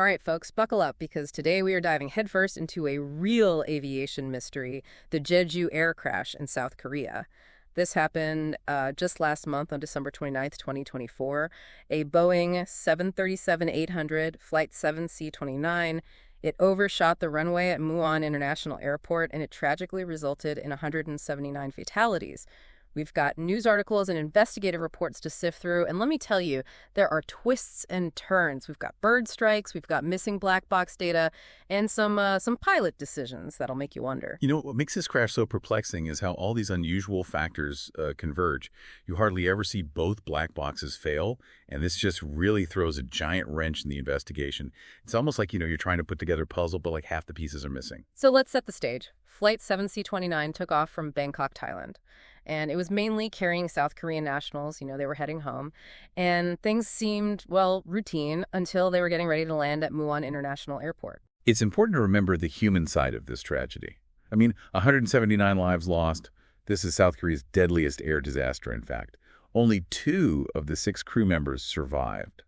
All right, folks, buckle up because today we are diving headfirst into a real aviation mystery, the Jeju Air crash in South Korea. This happened just last month on December 29th, 2024. A Boeing 737-800 Flight 7C-29. It overshot the runway at Muan International Airport, and it tragically resulted in 179 fatalities. We've got news articles and investigative reports to sift through, and let me tell you, there are twists and turns. We've got bird strikes, we've got missing black box data, and some pilot decisions that'll make you wonder. You know, what makes this crash so perplexing is how all these unusual factors converge. You hardly ever see both black boxes fail, and this just really throws a giant wrench in the investigation. It's almost like, you're trying to put together a puzzle, but like half the pieces are missing. So let's set the stage. Flight 7C-29 took off from Bangkok, Thailand. And it was mainly carrying South Korean nationals. They were heading home. And things seemed, well, routine until they were getting ready to land at Muan International Airport. It's important to remember the human side of this tragedy. 179 lives lost. This is South Korea's deadliest air disaster, in fact. Only 2 of the 6 crew members survived.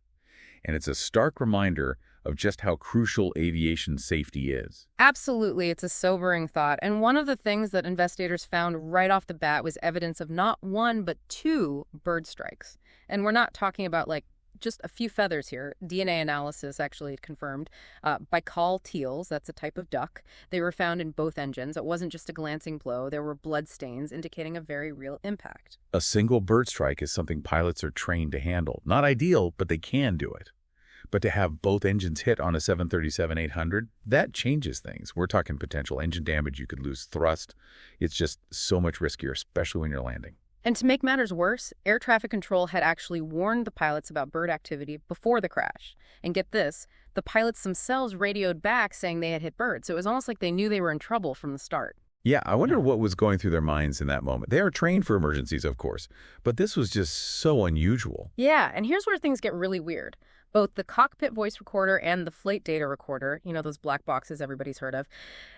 And it's a stark reminder of just how crucial aviation safety is. Absolutely. It's a sobering thought. And one of the things that investigators found right off the bat was evidence of not 1, but 2 bird strikes. And we're not talking about, just a few feathers here. DNA analysis actually confirmed. Baikal teals, that's a type of duck. They were found in both engines. It wasn't just a glancing blow. There were bloodstains indicating a very real impact. A single bird strike is something pilots are trained to handle. Not ideal, but they can do it. But to have both engines hit on a 737-800, that changes things. We're talking potential engine damage. You could lose thrust. It's just so much riskier, especially when you're landing. And to make matters worse, air traffic control had actually warned the pilots about bird activity before the crash. And get this, the pilots themselves radioed back saying they had hit birds. So it was almost like they knew they were in trouble from the start. Yeah, I wonder what was going through their minds in that moment. They are trained for emergencies, of course, but this was just so unusual. Yeah, and here's where things get really weird. Both the cockpit voice recorder and the flight data recorder, those black boxes everybody's heard of,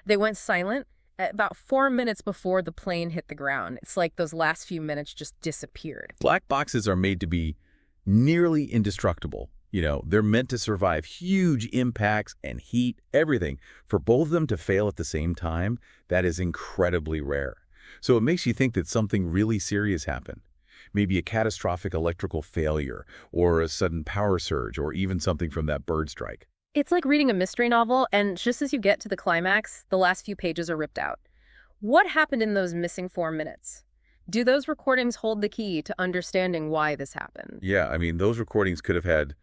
they went silent at about 4 minutes before the plane hit the ground. It's like those last few minutes just disappeared. Black boxes are made to be nearly indestructible. They're meant to survive huge impacts and heat, everything. For both of them to fail at the same time, that is incredibly rare. So it makes you think that something really serious happened. Maybe a catastrophic electrical failure, or a sudden power surge, or even something from that bird strike. It's like reading a mystery novel, and just as you get to the climax, the last few pages are ripped out. What happened in those missing 4 minutes? Do those recordings hold the key to understanding why this happened? Yeah, those recordings could have had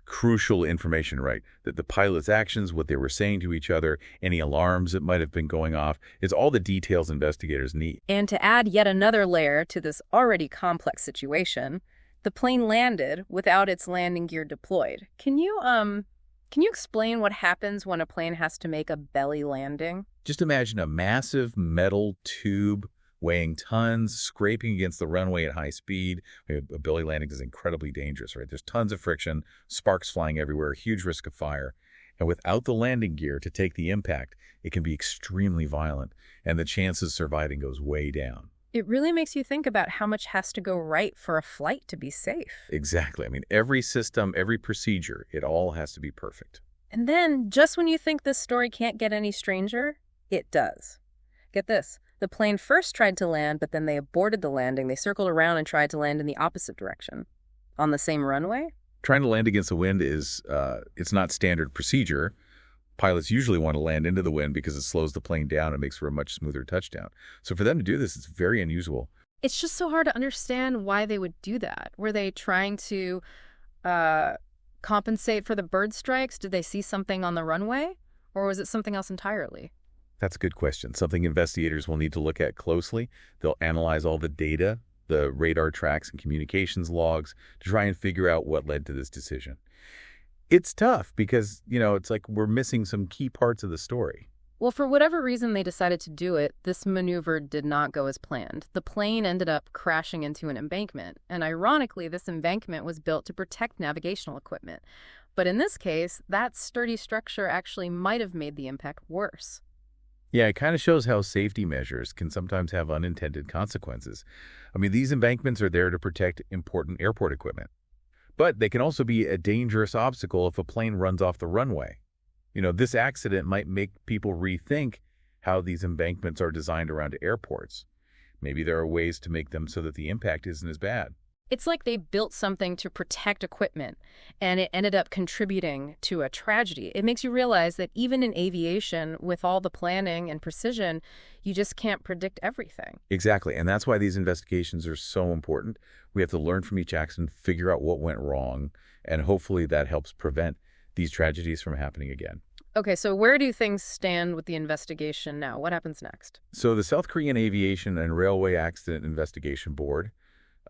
crucial information, right? That the pilot's actions, what they were saying to each other, any alarms that might have been going off. It's all the details investigators need. And to add yet another layer to this already complex situation, the plane landed without its landing gear deployed. Can you explain what happens when a plane has to make a belly landing? Just imagine a massive metal tube weighing tons, scraping against the runway at high speed. A belly landing is incredibly dangerous, right? There's tons of friction, sparks flying everywhere, huge risk of fire. And without the landing gear to take the impact, it can be extremely violent, and the chances of surviving goes way down. It really makes you think about how much has to go right for a flight to be safe. Exactly. Every system, every procedure, it all has to be perfect. And then, just when you think this story can't get any stranger, it does. Get this. The plane first tried to land, but then they aborted the landing. They circled around and tried to land in the opposite direction. On the same runway? Trying to land against the wind is, it's not standard procedure. Pilots usually want to land into the wind because it slows the plane down and makes for a much smoother touchdown. So for them to do this, it's very unusual. It's just so hard to understand why they would do that. Were they trying to compensate for the bird strikes? Did they see something on the runway? Or was it something else entirely? That's a good question. Something investigators will need to look at closely. They'll analyze all the data, the radar tracks and communications logs to try and figure out what led to this decision. It's tough because, it's like we're missing some key parts of the story. Well, for whatever reason they decided to do it, this maneuver did not go as planned. The plane ended up crashing into an embankment. And ironically, this embankment was built to protect navigational equipment. But in this case, that sturdy structure actually might have made the impact worse. Yeah, it kind of shows how safety measures can sometimes have unintended consequences. These embankments are there to protect important airport equipment. But they can also be a dangerous obstacle if a plane runs off the runway. This accident might make people rethink how these embankments are designed around airports. Maybe there are ways to make them so that the impact isn't as bad. It's like they built something to protect equipment, and it ended up contributing to a tragedy. It makes you realize that even in aviation, with all the planning and precision, you just can't predict everything. Exactly, and that's why these investigations are so important. We have to learn from each accident, figure out what went wrong, and hopefully that helps prevent these tragedies from happening again. Okay, so where do things stand with the investigation now? What happens next? So the South Korean Aviation and Railway Accident Investigation Board,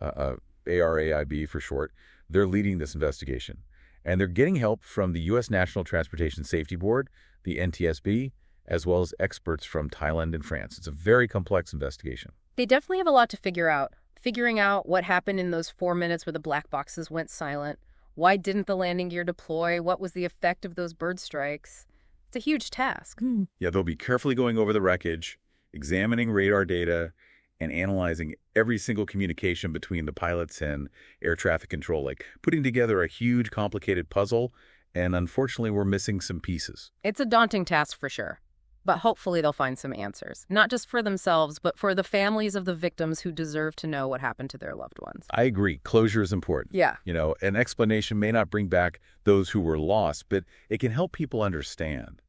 ARAIB for short, they're leading this investigation. And they're getting help from the U.S. National Transportation Safety Board, the NTSB, as well as experts from Thailand and France. It's a very complex investigation. They definitely have a lot to figure out. Figuring out what happened in those 4 minutes where the black boxes went silent. Why didn't the landing gear deploy? What was the effect of those bird strikes? It's a huge task. Yeah, they'll be carefully going over the wreckage, examining radar data, and analyzing every single communication between the pilots and air traffic control, like putting together a huge, complicated puzzle, and unfortunately, we're missing some pieces. It's a daunting task for sure, but hopefully they'll find some answers, not just for themselves, but for the families of the victims who deserve to know what happened to their loved ones. I agree. Closure is important. Yeah. An explanation may not bring back those who were lost, but it can help people understand.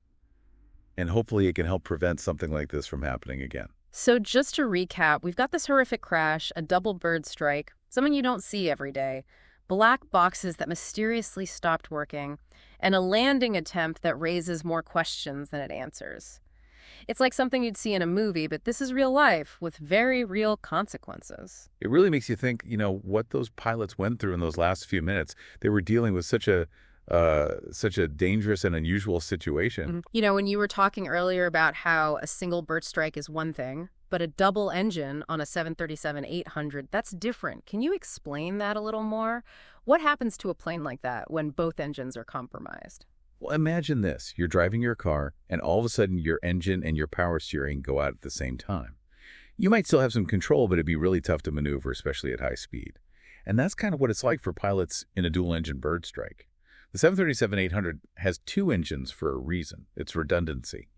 And hopefully it can help prevent something like this from happening again. So just to recap, we've got this horrific crash, a double bird strike, something you don't see every day, black boxes that mysteriously stopped working, and a landing attempt that raises more questions than it answers. It's like something you'd see in a movie, but this is real life with very real consequences. It really makes you think, what those pilots went through in those last few minutes. They were dealing with such a dangerous and unusual situation. When you were talking earlier about how a single bird strike is one thing, but a double engine on a 737-800, that's different. Can you explain that a little more? What happens to a plane like that when both engines are compromised? Well, imagine this. You're driving your car, and all of a sudden your engine and your power steering go out at the same time. You might still have some control, but it'd be really tough to maneuver, especially at high speed. And that's kind of what it's like for pilots in a dual-engine bird strike. The 737-800 has two engines for a reason. It's redundancy,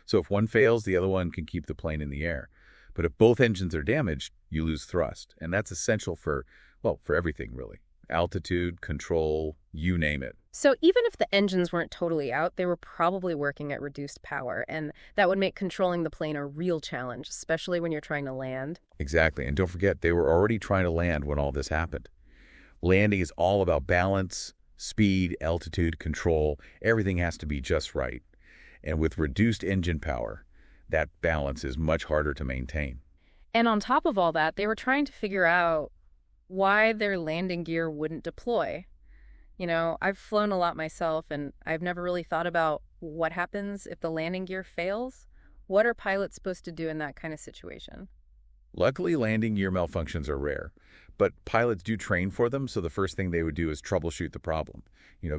So if one fails, the other one can keep the plane in the air. But if both engines are damaged, you lose thrust. And that's essential for everything, really. Altitude, control, you name it. So even if the engines weren't totally out, they were probably working at reduced power, and that would make controlling the plane a real challenge, especially when you're trying to land. Exactly, and don't forget, they were already trying to land when all this happened. Landing is all about balance, speed, altitude, control. Everything has to be just right. And with reduced engine power, that balance is much harder to maintain. And on top of all that, they were trying to figure out why their landing gear wouldn't deploy. I've flown a lot myself, and I've never really thought about what happens if the landing gear fails. What are pilots supposed to do in that kind of situation? Luckily, landing gear malfunctions are rare, but pilots do train for them, so the first thing they would do is troubleshoot the problem.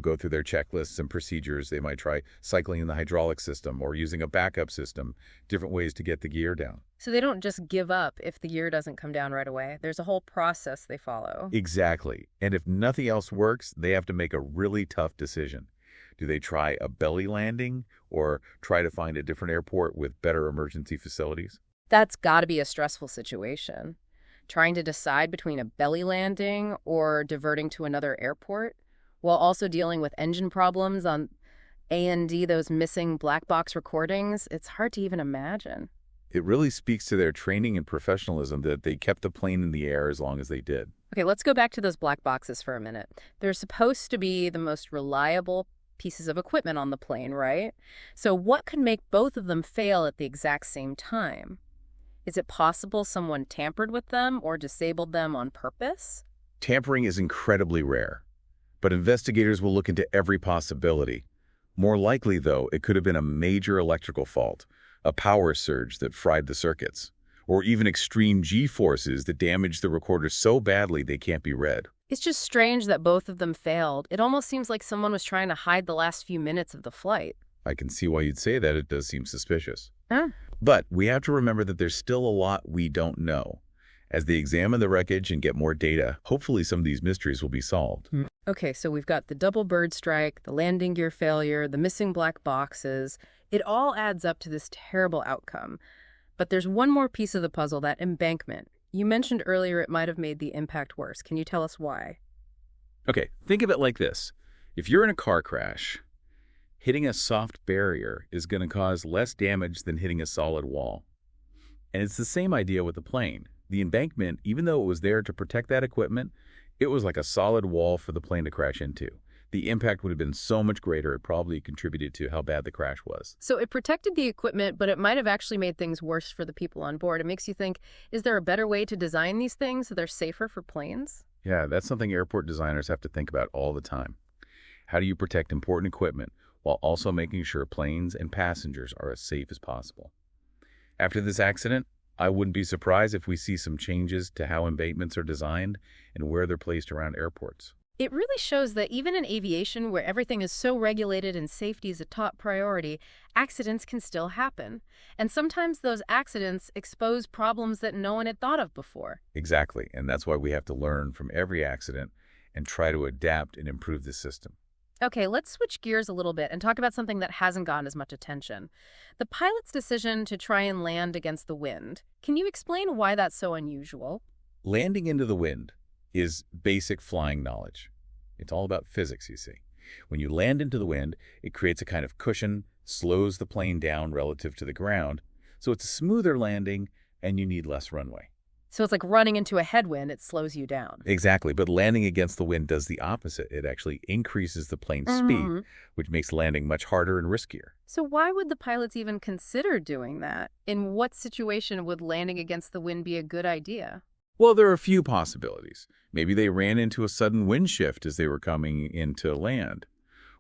Go through their checklists and procedures. They might try cycling in the hydraulic system or using a backup system, different ways to get the gear down. So they don't just give up if the gear doesn't come down right away. There's a whole process they follow. Exactly. And if nothing else works, they have to make a really tough decision. Do they try a belly landing or try to find a different airport with better emergency facilities? That's got to be a stressful situation. Trying to decide between a belly landing or diverting to another airport, while also dealing with engine problems on A&D, those missing black box recordings, it's hard to even imagine. It really speaks to their training and professionalism that they kept the plane in the air as long as they did. Okay, let's go back to those black boxes for a minute. They're supposed to be the most reliable pieces of equipment on the plane, right? So what could make both of them fail at the exact same time? Is it possible someone tampered with them or disabled them on purpose? Tampering is incredibly rare, but investigators will look into every possibility. More likely, though, it could have been a major electrical fault, a power surge that fried the circuits, or even extreme G-forces that damaged the recorders so badly they can't be read. It's just strange that both of them failed. It almost seems like someone was trying to hide the last few minutes of the flight. I can see why you'd say that. It does seem suspicious. Huh? But we have to remember that there's still a lot we don't know. As they examine the wreckage and get more data, hopefully some of these mysteries will be solved. Okay, so we've got the double bird strike, the landing gear failure, the missing black boxes. It all adds up to this terrible outcome. But there's one more piece of the puzzle, that embankment. You mentioned earlier it might have made the impact worse. Can you tell us why? Okay, think of it like this. If you're in a car crash, hitting a soft barrier is going to cause less damage than hitting a solid wall. And it's the same idea with the plane. The embankment, even though it was there to protect that equipment, it was like a solid wall for the plane to crash into. The impact would have been so much greater, it probably contributed to how bad the crash was. So it protected the equipment, but it might have actually made things worse for the people on board. It makes you think, is there a better way to design these things so they're safer for planes? Yeah, that's something airport designers have to think about all the time. How do you protect important equipment while also making sure planes and passengers are as safe as possible? After this accident, I wouldn't be surprised if we see some changes to how embankments are designed and where they're placed around airports. It really shows that even in aviation, where everything is so regulated and safety is a top priority, accidents can still happen. And sometimes those accidents expose problems that no one had thought of before. Exactly, and that's why we have to learn from every accident and try to adapt and improve the system. Okay, let's switch gears a little bit and talk about something that hasn't gotten as much attention. The pilot's decision to try and land against the wind. Can you explain why that's so unusual? Landing into the wind is basic flying knowledge. It's all about physics, you see. When you land into the wind, it creates a kind of cushion, slows the plane down relative to the ground, so it's a smoother landing and you need less runway. So it's like running into a headwind, it slows you down. Exactly, but landing against the wind does the opposite. It actually increases the plane's speed, which makes landing much harder and riskier. So why would the pilots even consider doing that? In what situation would landing against the wind be a good idea? Well, there are a few possibilities. Maybe they ran into a sudden wind shift as they were coming into land.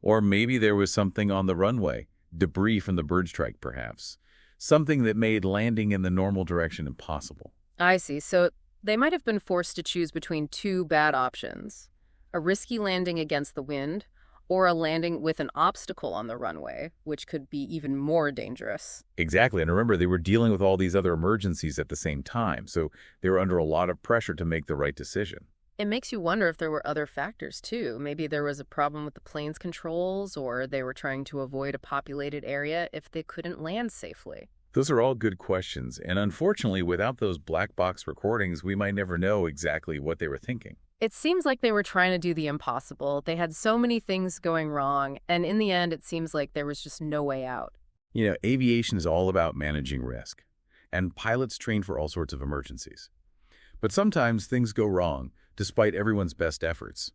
Or maybe there was something on the runway, debris from the bird strike perhaps, something that made landing in the normal direction impossible. I see. So they might have been forced to choose between two bad options: a risky landing against the wind, or a landing with an obstacle on the runway, which could be even more dangerous. Exactly. And remember, they were dealing with all these other emergencies at the same time, so they were under a lot of pressure to make the right decision. It makes you wonder if there were other factors, too. Maybe there was a problem with the plane's controls, or they were trying to avoid a populated area if they couldn't land safely. Those are all good questions, and unfortunately, without those black box recordings, we might never know exactly what they were thinking. It seems like they were trying to do the impossible. They had so many things going wrong, and in the end, it seems like there was just no way out. You know, aviation is all about managing risk, and pilots train for all sorts of emergencies. But sometimes things go wrong, despite everyone's best efforts.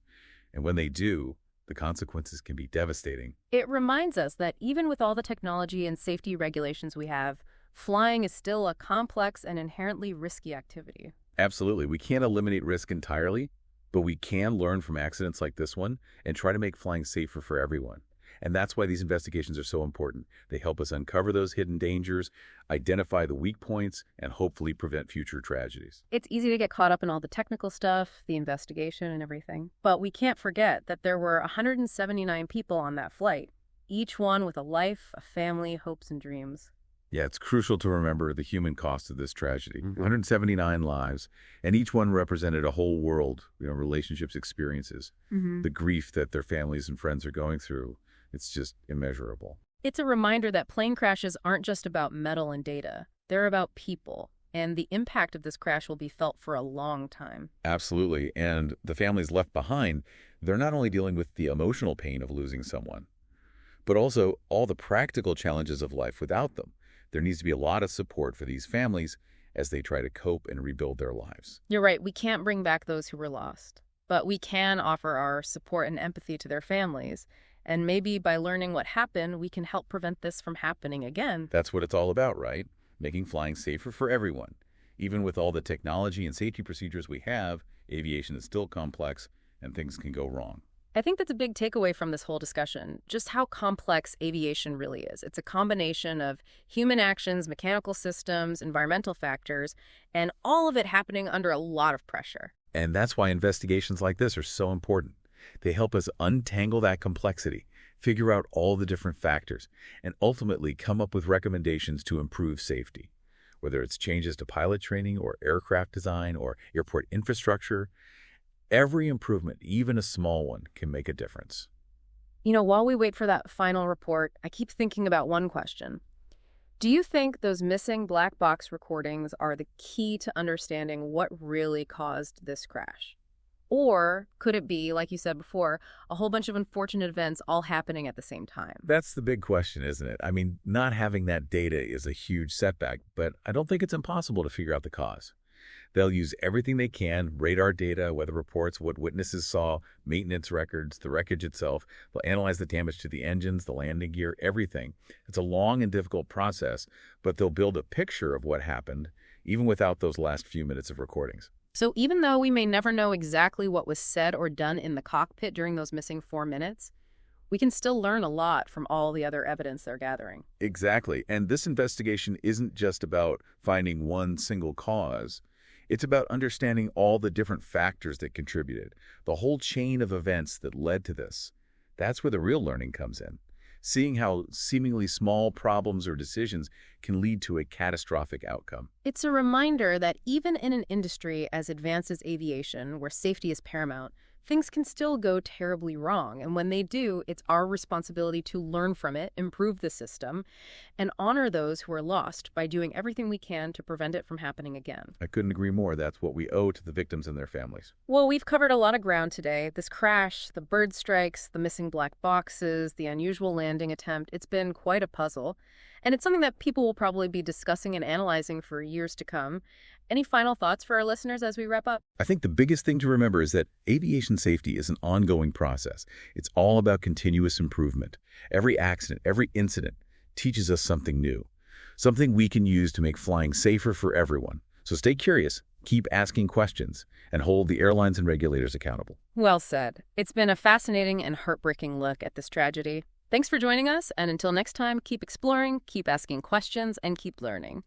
And when they do, the consequences can be devastating. It reminds us that even with all the technology and safety regulations we have, flying is still a complex and inherently risky activity. Absolutely. We can't eliminate risk entirely, but we can learn from accidents like this one and try to make flying safer for everyone. And that's why these investigations are so important. They help us uncover those hidden dangers, identify the weak points, and hopefully prevent future tragedies. It's easy to get caught up in all the technical stuff, the investigation and everything. But we can't forget that there were 179 people on that flight, each one with a life, a family, hopes, and dreams. Yeah, it's crucial to remember the human cost of this tragedy. 179 lives, and each one represented a whole world, relationships, experiences, the grief that their families and friends are going through. It's just immeasurable. It's a reminder that plane crashes aren't just about metal and data. They're about people, and the impact of this crash will be felt for a long time. Absolutely, and the families left behind, they're not only dealing with the emotional pain of losing someone, but also all the practical challenges of life without them. There needs to be a lot of support for these families as they try to cope and rebuild their lives. You're right, we can't bring back those who were lost, but we can offer our support and empathy to their families. And maybe by learning what happened, we can help prevent this from happening again. That's what it's all about, right? Making flying safer for everyone. Even with all the technology and safety procedures we have, aviation is still complex and things can go wrong. I think that's a big takeaway from this whole discussion, just how complex aviation really is. It's a combination of human actions, mechanical systems, environmental factors, and all of it happening under a lot of pressure. And that's why investigations like this are so important. They help us untangle that complexity, figure out all the different factors, and ultimately come up with recommendations to improve safety. whether it's changes to pilot training or aircraft design or airport infrastructure. Every improvement, even a small one, can make a difference. While we wait for that final report, I keep thinking about one question. Do you think those missing black box recordings are the key to understanding what really caused this crash? Or could it be, like you said before, a whole bunch of unfortunate events all happening at the same time? That's the big question, isn't it? I mean, not having that data is a huge setback, but I don't think it's impossible to figure out the cause. They'll use everything they can, radar data, weather reports, what witnesses saw, maintenance records, the wreckage itself. They'll analyze the damage to the engines, the landing gear, everything. It's a long and difficult process, but they'll build a picture of what happened, even without those last few minutes of recordings. So even though we may never know exactly what was said or done in the cockpit during those missing 4 minutes, we can still learn a lot from all the other evidence they're gathering. Exactly. And this investigation isn't just about finding one single cause. It's about understanding all the different factors that contributed, the whole chain of events that led to this. That's where the real learning comes in. Seeing how seemingly small problems or decisions can lead to a catastrophic outcome. It's a reminder that even in an industry as advanced as aviation, where safety is paramount, things can still go terribly wrong. And when they do, it's our responsibility to learn from it, improve the system, and honor those who are lost by doing everything we can to prevent it from happening again. I couldn't agree more. That's what we owe to the victims and their families. Well, we've covered a lot of ground today. This crash, the bird strikes, the missing black boxes, the unusual landing attempt. It's been quite a puzzle. And it's something that people will probably be discussing and analyzing for years to come. Any final thoughts for our listeners as we wrap up? I think the biggest thing to remember is that aviation safety is an ongoing process. It's all about continuous improvement. Every accident, every incident teaches us something new, something we can use to make flying safer for everyone. So stay curious, keep asking questions, and hold the airlines and regulators accountable. Well said. It's been a fascinating and heartbreaking look at this tragedy. Thanks for joining us, and until next time, keep exploring, keep asking questions, and keep learning.